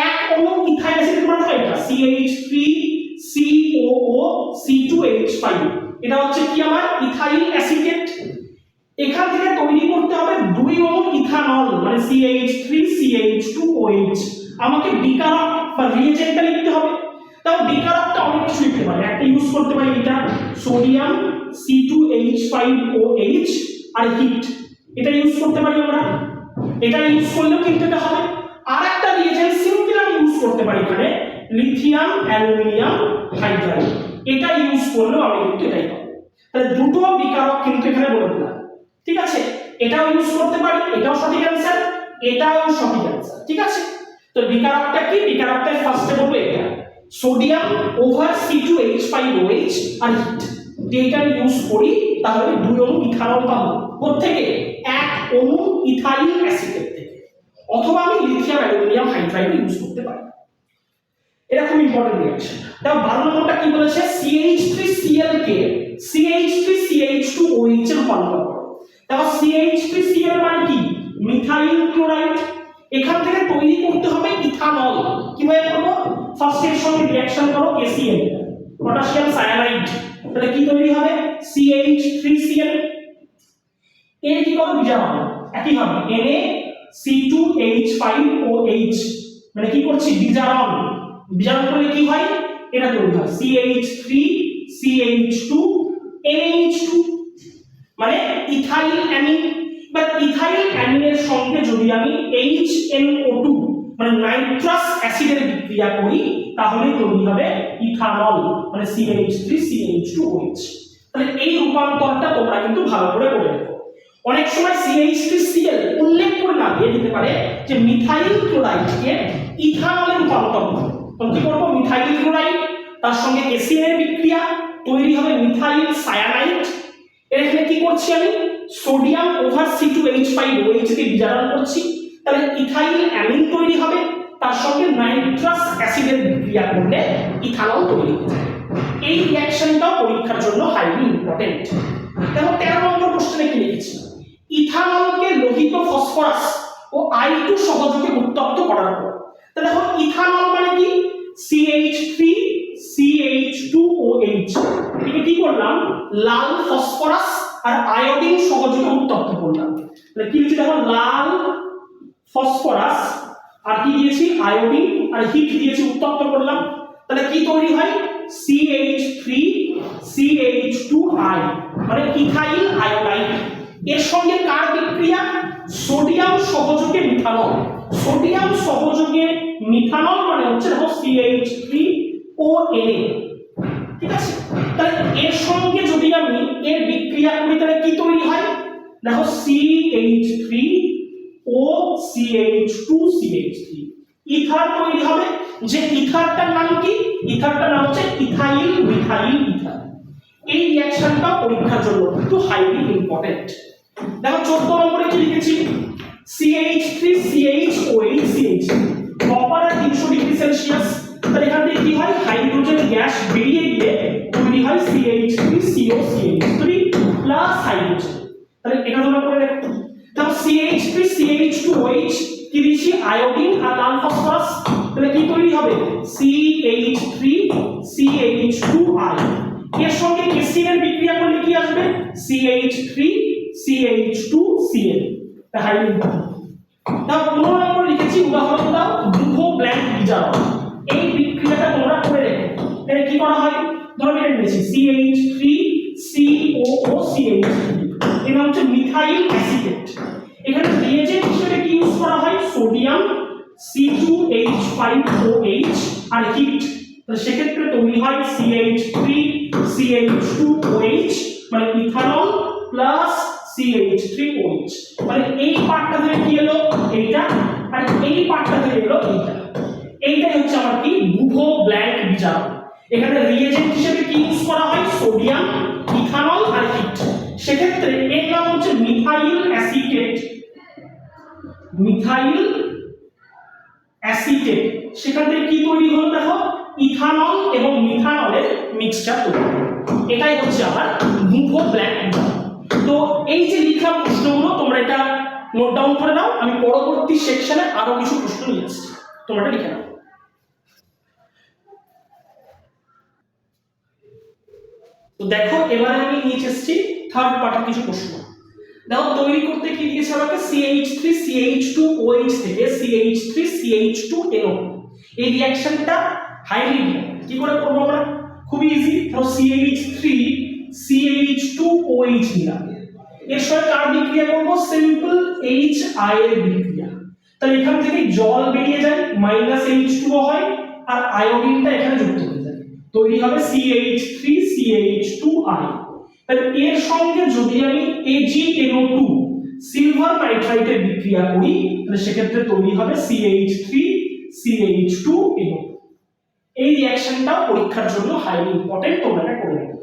এক অণু ইথাইল অ্যাসিটেট মানে হয় এটা CH3COO-C2H5, এটা হচ্ছে কি আমার ইথাইল অ্যাসিটেট। এখান থেকে তৈরি করতে হবে 2 অণু ইথানল মানে CH3CH2OH। আমাকে বিকারক বা রিএজেন্টটা লিখতে হবে। তাও বিকারকটা অনেক কিছু লিখতে পারি, একটা ইউজ করতে পারি এটা সোডিয়াম C2H5OH আর হিট, এটা ইউজ করতে পারি আমরা, এটা ইউজ করলেও কিন্তু এটা হবে। আর একটা রিএজেন্ট সিম্পল আমি ইউজ করতে পারি এখানে লিথিয়াম অ্যালুমিনিয়াম হাইড্রাইড, এটা ইউজ করলেও আমি কিন্তু এটাই পাবো। তাহলে দুটো বিকারক কিন্তু এখানে বলে দিলাম, ঠিক আছে? এটাও ইউজ করতে পারি, এটাও সঠিক অ্যান্সার, এটাও সঠিক অ্যান্সার, ঠিক আছে? তো বিকারকটা কি? বিকারকটা ফার্স্টে বলবো এটা সোডিয়াম ওভার C2H5OH আর হিট, এটা ইউজ করি তাহলে 2 অণু ইথানল পাবো। কোত্থেকে? এক অণু ইথাইল অ্যাসিটেট থেকে, অথবা আমি লিথিয়াম অ্যালুমিনিয়াম হাইড্রাইড ইউজ করতে পারি। এটা খুব ইম্পর্টেন্ট রিঅ্যাকশন। দেখো 12 নম্বরটা কি বলেছে? CH3Cl কে CH3CH2OH এ রূপান্তর করো। দেখো CH3Cl মানে কি? Methyl chloride. এখান থেকে তৈরি করতে হবে ইথানল। কিভাবে করব? ফার্স্ট এর সঙ্গে রিঅ্যাকশন করো KCl, পটাশিয়াম সায়ানাইড, তাহলে কি তৈরি হবে? CH3Cl। এর কি করো? বিজারণ একই হবে NaC2H5OH, মানে কি করছি? বিজারণ করলে কি হয়? এটা তৈরি হয় CH3CH2NH2, মানে ইথাইল অ্যামিন। বা ইথাইল অ্যামিনের সঙ্গে যদি আমি HNO2 মানে নাইট্রাস অ্যাসিডের বিক্রিয়া করি, তাহলে তৈরি হবে ইথানল মানে CH3CH2OH। তাহলে এই রূপান্তরটা তোমরা কিন্তু ভালো করে দেখো। অনেক সময় CH3Cl উল্লেখ করে না দিয়ে দিতে পারে যে মিথাইল ক্লোরাইডকে ইথানলে রূপান্তর করো। তখন কি করব, মিথাইল ক্লোরাইড তার সঙ্গে HCl এর বিক্রিয়া তৈরি হবে মিথাইল সায়ানাইড। এখানে কি করছি আমি, সোডিয়াম ওভার C2H5OH দিয়ে বিজারণ করছি, তাহলে ইথাইল অ্যামিন তৈরি হবে, তার সঙ্গে নাইট্রাস অ্যাসিডের বিক্রিয়া করলে ইথানল তৈরি হয়ে যাবে। এই রিঅ্যাকশনটা পরীক্ষার জন্য হাইলি ইম্পর্টেন্ট। দেখো 13 নম্বর কোশ্চেনে কি লিখেছি, ইথানলকে লোহিত ফসফরাস ও I2 সহযোগে উত্তপ্ত করার পর, তাহলে দেখো ইথানল মানে কি, CH3CH2OH, এটাকে কি করলাম, লাল ফসফরাস আর আয়োডিন সহযোগে উত্তপ্ত করলাম। তাহলে কি হচ্ছে দেখো, লাল ফসফরাস আর কি দিয়েছি, আয়োডিন আর হিট দিয়েছি, উত্তপ্ত করলাম। তাহলে কি তৈরি হয়, CH3CH2I মানে ইথাইল আয়োডাইড। এর সঙ্গে কার বিক্রিয়া, সোডিয়াম সহযোগে মিথানল। সোডিয়াম সহযোগে মিথানল মানে হচ্ছে দেখো CH3ONA, ঠিক আছে। তাহলে এর সঙ্গে যদি আমি এর বিক্রিয়া করি তাহলে কি তৈরি হয়, দেখো CH3OCH2CH3 ইথার তৈরি হবে। যে ইথারটার নাম কি, ইথারটার নাম হচ্ছে ইথাইল মিথাইল ইথার। এই রিঅ্যাকশনটা পরীক্ষার জন্য কিন্তু হাইলি ইম্পর্টেন্ট। দেখো 14 নম্বরে কি লিখেছি, CH3CH OH কপার আর 300 ডিগ্রি সেলসিয়াস। তাহলে এখান থেকে কি হয়, হাইড্রোজেন গ্যাস বেরিয়ে গিয়ে তৈরি হয় CH3COCH3 প্লাস হাইড্রোজেন। তাহলে এটা তোমরা করে রাখো। তাহলে CH3CH2OH কি দিয়েছি, আয়োডিন আর লাল ফসফরাস। তাহলে কি তৈরি হবে, CH3CH2I। এর সঙ্গে HCl এর বিক্রিয়া করলে কি আসবে, CH3CH2Cl। তাহলে দাও 15 নম্বর লিখেছি, উদাহরণ দাও, দুঃখ ব্ল্যাঙ্ক বিজারণ। এই বিক্রিয়াটা তোমরা করে রেখো। তাহলে কি করা হয়, ধরো এটা নিয়েছি CH3COOCH3, এটা হচ্ছে মিথাইল অ্যাসিটেট। এখানে রিয়েজেন্ট হিসেবে কি ইউজ করা হয়, সোডিয়াম C2H5OH আর হিট। তাহলে সেক্ষেত্রে তৈরি হয় CH3CH2OH মানে ইথানল প্লাস CH3OH। মানে এই পার্টটা থেকে কি এলো, এইটা, আর এই পার্টটা থেকে এলো এইটা। এইটাই হচ্ছে আমার কি, বুভো ব্ল্যাঙ্ক বিজারণ। এখানে রিয়েজেন্ট হিসেবে কি ইউজ করা হয়, সোডিয়াম, ইথানল আর হিট। সেক্ষেত্রে এর নাম হচ্ছে মিথাইল অ্যাসিটেট, মিথাইল অ্যাসিটেট। সেখান থেকে কি তৈরি হলো, দেখো ইথানল এবং মিথানলের মিক্সচার তৈরি। এটাই হচ্ছে আমার বুভো ব্ল্যাঙ্ক বিজারণ। তো এই যে লিখলাম প্রশ্নগুলো তোমরা এটা নোট ডাউন করে নাও, আমি পরবর্তী সেকশনে আরো কিছু প্রশ্ন নিয়ে আসছি, তোমরা এটা লিখে নাও। তো দেখো এবারে আমি নিয়ে এসেছি থার্ড পার্টের কিছু প্রশ্ন। দেখো তৈরি করতে কি দিয়েছে আমাকে, CH3CH2OH থেকে CH3CH2NO। এই রিঅ্যাকশনটা হাইলি কি করে করব আমরা, খুব ইজি। ধরো CH3CH2OH নিলাম, এর সঙ্গে কার বিক্রিয়া করব, সিম্পল HI এর বিক্রিয়া। তাহলে এখান থেকে জল বেরিয়ে যায়, -H2O হয়, আর আয়োডিনটা এখানে যুক্ত হয়ে যায়, তৈরি হবে CH3CH2I। তাহলে এর সঙ্গে যদি আমি AgNO2 সিলভার নাইট্রাইটের বিক্রিয়া করি তাহলে সেক্ষেত্রে তৈরি হবে CH3CH2NO। এই রিঅ্যাকশনটা পরীক্ষার জন্য হাইলি ইম্পর্টেন্ট, তোমরা এটা করে নেবে।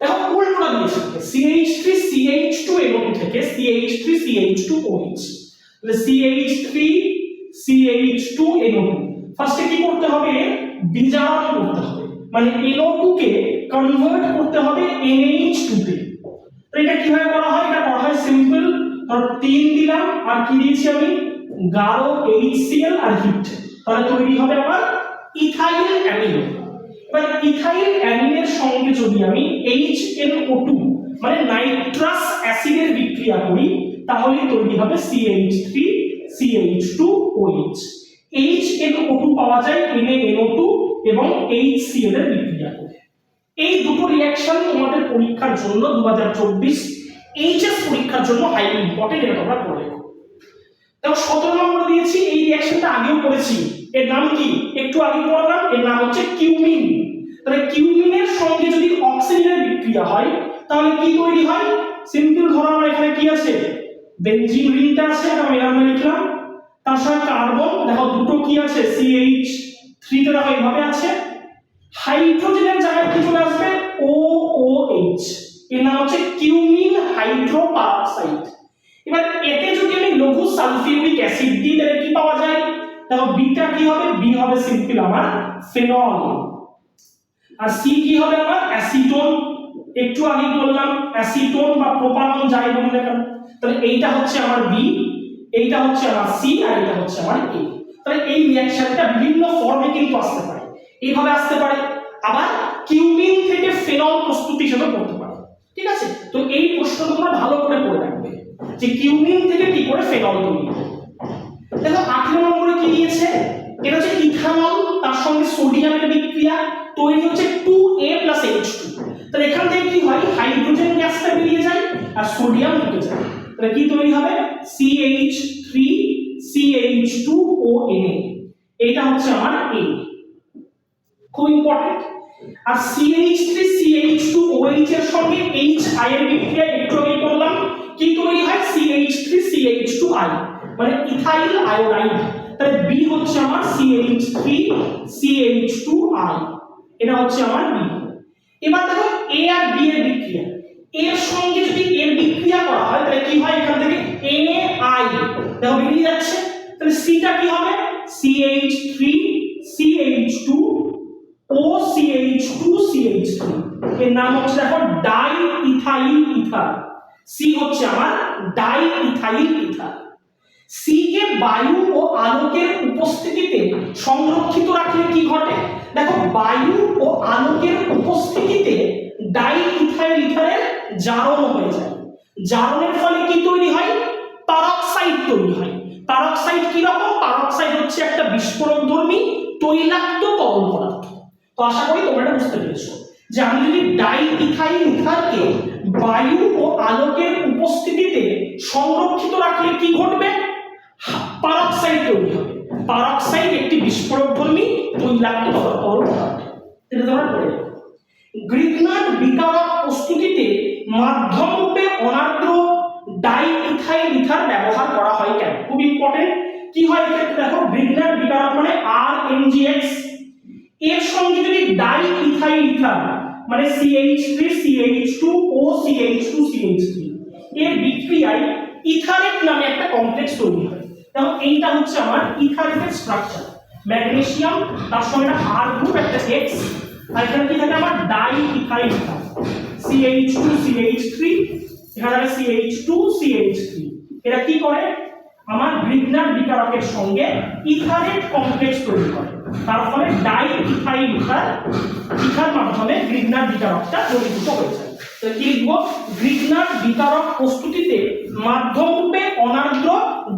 দেখো উল্টোটা দিয়েছে, CH3CH2NO থেকে CH3CH2OH। তাহলে CH3CH2NO2 ফার্স্টে কি করতে হবে, বিজারণ করতে হবে, মানে NO2 কে কনভার্ট করতে হবে NH2 তে। তো এটা কিভাবে করা হয়, এটা করা হয় সিম্পল। ধরো 3 দিলাম আর কি দিয়েছি আমি, গাঢ় HCl আর হিট। তাহলে তৈরি হবে আমার ইথাইল অ্যামিন। এবার ইথাইল অ্যামিনের সঙ্গে যদি আমি HNO2 মানে নাইট্রাস অ্যাসিডের বিক্রিয়া করি তাহলে তৈরি হবে CH3CH2OH। HNO2 পাওয়া যায় NaNO2 এবং HCl এর বিক্রিয়া করে। এই দুটো রিঅ্যাকশন তোমাদের পরীক্ষার জন্য 2024 এইচএস পরীক্ষার জন্য হাইলি ইম্পর্টেন্ট, এটা তোমরা পড়ে নাও। দেখো 17 নম্বর দিয়েছি, এই রিঅ্যাকশনটা আগেও পড়েছি, এর নাম কি, একটু আগে পড়লাম, এর নাম হচ্ছে কিউমিন। তাহলে কিউমিনের সঙ্গে যদি অক্সিজেনের বিক্রিয়া হয় তাহলে কি তৈরি হয়, সিম্পল ধরো আমার এখানে কি আছে, বেনজিন রিংটা আছে, এটা আমি এরকম লিখলাম, তার সঙ্গে কার্বন দেখো দুটো কি আছে CH3 তে দেখো এইভাবে আছে, হাইড্রোজেনের জায়গায় কি চলে আসবে OOH, এর নাম হচ্ছে কিউমিন হাইড্রোপারক্সাইড। এবার এতে যদি আমি লঘু সালফিউরিক অ্যাসিড দিই তাহলে কি পাওয়া যায়, দেখো বিটা কি হবে, বি হবে সিম্পল আমার ফেনল, আর সি কি হবে আমার অ্যাসিটোন, একটু আগে বললাম অ্যাসিটোন বা প্রোপানন যাই বলি না কেন, তাহলে এইটা হচ্ছে আমার বি, এইটা হচ্ছে আমার সি, আর এটা হচ্ছে আমার এ। তাহলে এই রিঅ্যাকশনটা বিভিন্ন ফর্মে কিন্তু আসতে পারে, এইভাবে আসতে পারে, আবার কিউমিন থেকে ফেনল প্রস্তুতি হিসেবে করতে পারে। ঠিক আছে, তো এই প্রশ্নটা তোমরা ভালো করে পড়ে রাখবে যে কিউমিন থেকে কি করে ফেনল তৈরি হয়। দেখো 18 নম্বরে কি দিয়েছে, এটা হচ্ছে ইথানল, তার সঙ্গে সোডিয়ামের বিক্রিয়া তৈরি হচ্ছে 2A + H2, তাহলে এখান থেকে কি হয়, হাইড্রোজেন গ্যাসটা বেরিয়ে যায় আর সোডিয়াম ঢুকে যায়, তাহলে কি তৈরি হবে CH3CH2ONA, এটা হচ্ছে আমার A, খুব ইম্পর্টেন্ট। আর CH3CH2OH এর সঙ্গে HI এর বিক্রিয়া একটু আগে করলাম, কি তৈরি হয় CH3CH2I, মানে ইথাইল আয়োডাইড, তাহলে B হচ্ছে আমার CH3CH2I, এটা হচ্ছে আমার B। এবার দেখো A আর B এর বিক্রিয়া, এর সঙ্গে যদি এর বিক্রিয়া করা হয় তাহলে কি হয়, এখান থেকে NaI দেখো বেরিয়ে যাচ্ছে, তাহলে C টা কি হবে CH3CH2OCH2CH3, এর নাম হচ্ছে দেখো ডাই ইথাইল ইথার, C হচ্ছে আমার ডাই ইথাইল ইথার। C কে বায়ু ও আলোকের উপস্থিতিতে সংরক্ষিত রাখলে কি ঘটে, দেখো বায়ু ও আলোকের উপস্থিতিতে ডাই ইথাইল ইথারের জারণ হয়ে যায়, জারণের ফলে কি তৈরি হয়, পারক্সাইড তৈরি হয়। পারক্সাইড কি রকম, পারক্সাইড হচ্ছে একটা বিস্ফোরকধর্মী তৈলাক্ত তরল পদার্থ। তো আশা করি তোমরা এটা বুঝতে পেরেছো যে আমি যদি ডাই ইথাইল ইথারকে বায়ু ও আলোকের উপস্থিতিতে সংরক্ষিত রাখলে কি ঘটবে, পারক্সাইড তৈরি হবে। পারক্সাইড একটি বিস্ফোরকধর্মী তৈলাক্ত তরল পদার্থ, এটা তোমরা পড়ে যাবে। গ্রিগনার্ড বিকারক প্রস্তুতিতে মাধ্যমরূপে অনার্দ্র ডাই ইথাইল ইথার ব্যবহার করা হয় কেন, খুব ইম্পর্টেন্ট। কি হয় এক্ষেত্রে দেখো, গ্রিগনার্ড বিকারক মানে RNGX, এর সঙ্গে যদি ডাই ইথাইল ইথার মানে CH3CH2OCH2CH3 এর বিক্রিয়ায় ইথারেট নামে একটা কমপ্লেক্স তৈরি হয়। দেখো এইটা হচ্ছে আমার ইথারেটের স্ট্রাকচার, ম্যাগনেসিয়াম, তার সঙ্গে একটা R গ্রুপ, একটা X, আর এখানে কি থাকে আমার ডাই ইথাইল ইথার CH2CH3, এখানে আছে CH2CH3, এরা কি করে আমার গ্রিগনার্ড বিকারকের সঙ্গে ইথারেট কমপ্লেক্স তৈরি করে, তার ফলে ডাই ইথাইল ইথার, ইথার মাধ্যমে গ্রিগনার্ড বিকারকটা দ্রবীভূত হয়ে যায়। তো কি লিখবো, গ্রিগনার্ড বিকারক প্রস্তুতিতে মাধ্যমরূপে অনার্দ্র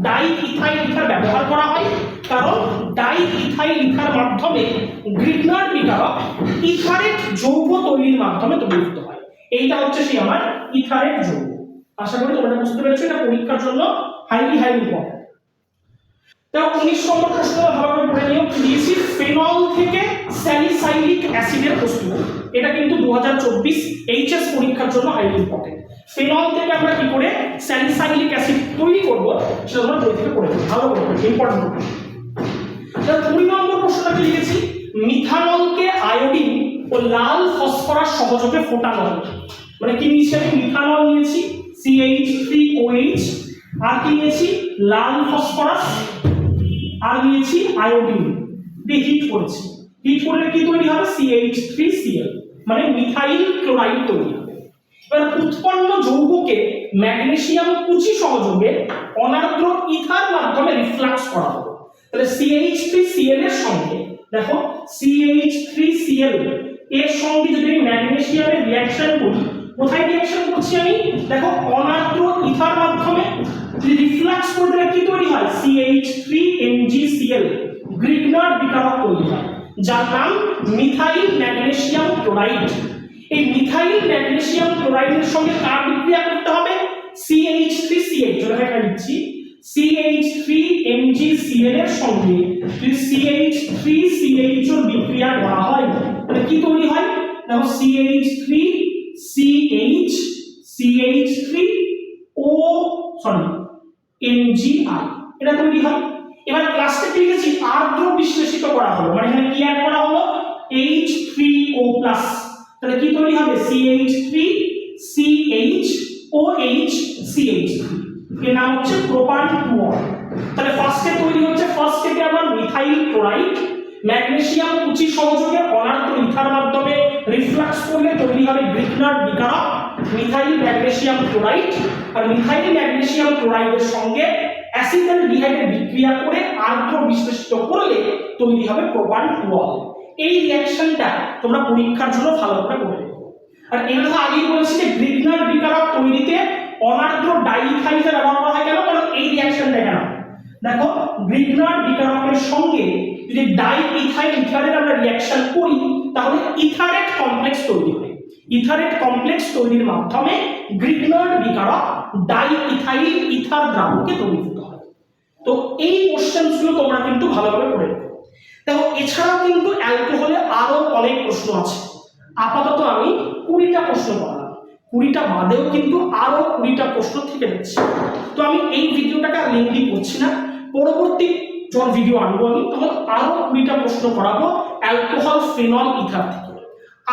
ডাই ইথাইল ইথার ব্যবহার করা হয়, কারণ ডাই ইথাইল ইথার মাধ্যমে গ্রিগনার্ড বিকারক ইথারেট যৌগ তৈরির মাধ্যমে দ্রবীভূত হয়। এইটা হচ্ছে সেই আমার ইথারেট যৌগ। আশা করি তোমরা বুঝতে পেরেছো, এটা পরীক্ষার জন্য হাইলি ইম্পর্টেন্ট। তাও 19 নম্বর প্রশ্ন ভালো করে পড়ে নিও, দিয়েছি ফেনল থেকে স্যালিসাইলিক অ্যাসিডের প্রস্তুতি, এটা কিন্তু 2024 এইচএস পরীক্ষার জন্য হাইলি ইম্পর্টেন্ট। ফেনল থেকে আমরা কি করে স্যালিসাইলিক অ্যাসিড তৈরি করব সেটা তোমরা বই থেকে পড়ে নিও, ভালো করে ইম্পর্টেন্ট। তাহলে 20 নম্বর প্রশ্নটা লিখেছি, মিথানলকে আয়োডিন ও লাল ফসফরাস সহযোগে ফোটানো হয়, মানে কি নিয়েছি আমি, মিথানল নিয়েছি CH3OH, আর কি নিয়েছি লাল ফসফরাস, আর নিয়েছি আয়োডিন দিয়ে হিট করেছি, হিট করলে কি তৈরি হবে CH3Cl, মানে মিথাইল ক্লোরাইড তৈরি হবে। এবার উৎপন্ন যৌগকে ম্যাগনেসিয়াম কুচি সহযোগে অনার্দ্র ইথার মাধ্যমে রিফ্লাক্স করা হবে, তাহলে CH3Cl এর সঙ্গে দেখো CH3Cl এর সঙ্গে যদি আমি ম্যাগনেসিয়ামের রিঅ্যাকশন করি, কোথায় রিঅ্যাকশন করছি আমি, দেখো অনার্দ্র ইথার মাধ্যমে যদি রিফ্লাক্স করে দিলে কি তৈরি হয় CH3MgCl, গ্রিগনার্ড বিকারক তৈরি হয়, যার নাম মিথাইল ম্যাগনেসিয়াম ক্লোরাইড। এই মিথাইল ম্যাগনেসিয়াম ক্লোরাইডের সঙ্গে কার বিক্রিয়া করতে হবে, CH3CH, যেটা লিখছি CH3MgCl এর সঙ্গে যদি CH3CH এর বিক্রিয়া করা হয় তাহলে কি তৈরি হয়, দেখো CH3CH CH3O MgI এটা তৈরি হয়। এবার ক্লাসে কি লিখেছি আর্দ্র বিশ্লেষিত করা হলো, মানে এখানে কি অ্যাড করা হলো H3O+, তাহলে কি তৈরি হবে CH3CHOH CH3, এর নাম হচ্ছে প্রোপান 2। তাহলে ফার্স্টে তৈরি হচ্ছে, ফার্স্ট থেকে আবার মিথাইল ক্লোরাইড ম্যাগনেসিয়াম কুচি সংযোগে অনার্দ্র ইথার মাধ্যমে রিফ্লাক্স করলে তৈরি হবে গ্রিগনার বিকারক মিথাইল ম্যাগনেসিয়াম ক্লোরাইড, আর মিথাইল ম্যাগনেসিয়াম ক্লোরাইডের সঙ্গে অ্যাসিটালডিহাইডের বিক্রিয়া করে আর্দ্র বিশ্লেষিত করলে তৈরি হবে প্রোপান 2। এই রিঅ্যাকশনটা তোমরা পরীক্ষার জন্য ভালো করে করে নেবে। আর এর কথা আগেই বলেছি যে গ্রিগনার বিকারক তৈরিতে অনার্দ্র ডাইইথাইলের ব্যবহার করা হয় কেন, কারণ এই রিঅ্যাকশনটা কেন দেখো গ্রিগনার বিকারকের সঙ্গে যদি ডাইইথাইল ইথারের আমরা রিঅ্যাকশন করি তাহলে ইথারেট কমপ্লেক্স তৈরি হয়। ইথারেট কমপ্লেক্স তৈরির মাধ্যমে গ্রিগনার বিকারক ডাইইথাইল ইথার দ্রাবকে তৈরিভূত হয়। তো এই কোশ্চেনগুলো তোমরা কিন্তু ভালোভাবে পড়ে নেবে। দেখো এছাড়াও কিন্তু অ্যালকোহলে আরো অনেক প্রশ্ন আছে, আপাতত আমি 20টা প্রশ্ন পড়ালাম, 20টা বাদেও কিন্তু আরো 20টা প্রশ্ন থেকে যাচ্ছে। তো আমি এই ভিডিওটাকে আর লেন্দি করছি না, পরবর্তী যখন ভিডিও আনবো আমি তখন আরো 20টা প্রশ্ন করাবো অ্যালকোহল ফেনল ইথার থেকে।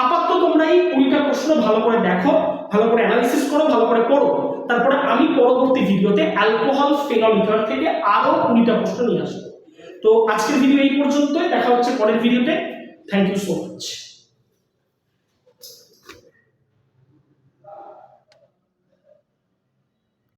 আপাতত তোমরা এই 20টা প্রশ্ন ভালো করে দেখো, ভালো করে অ্যানালিসিস করো, ভালো করে পড়ো, তারপরে আমি পরবর্তী ভিডিওতে অ্যালকোহল ফেনল ইথার থেকে আরো 20টা প্রশ্ন নিয়ে আসবো। তো আজকের ভিডিও এই পর্যন্তই, দেখা হচ্ছে পরের ভিডিওতে। Thank you so much.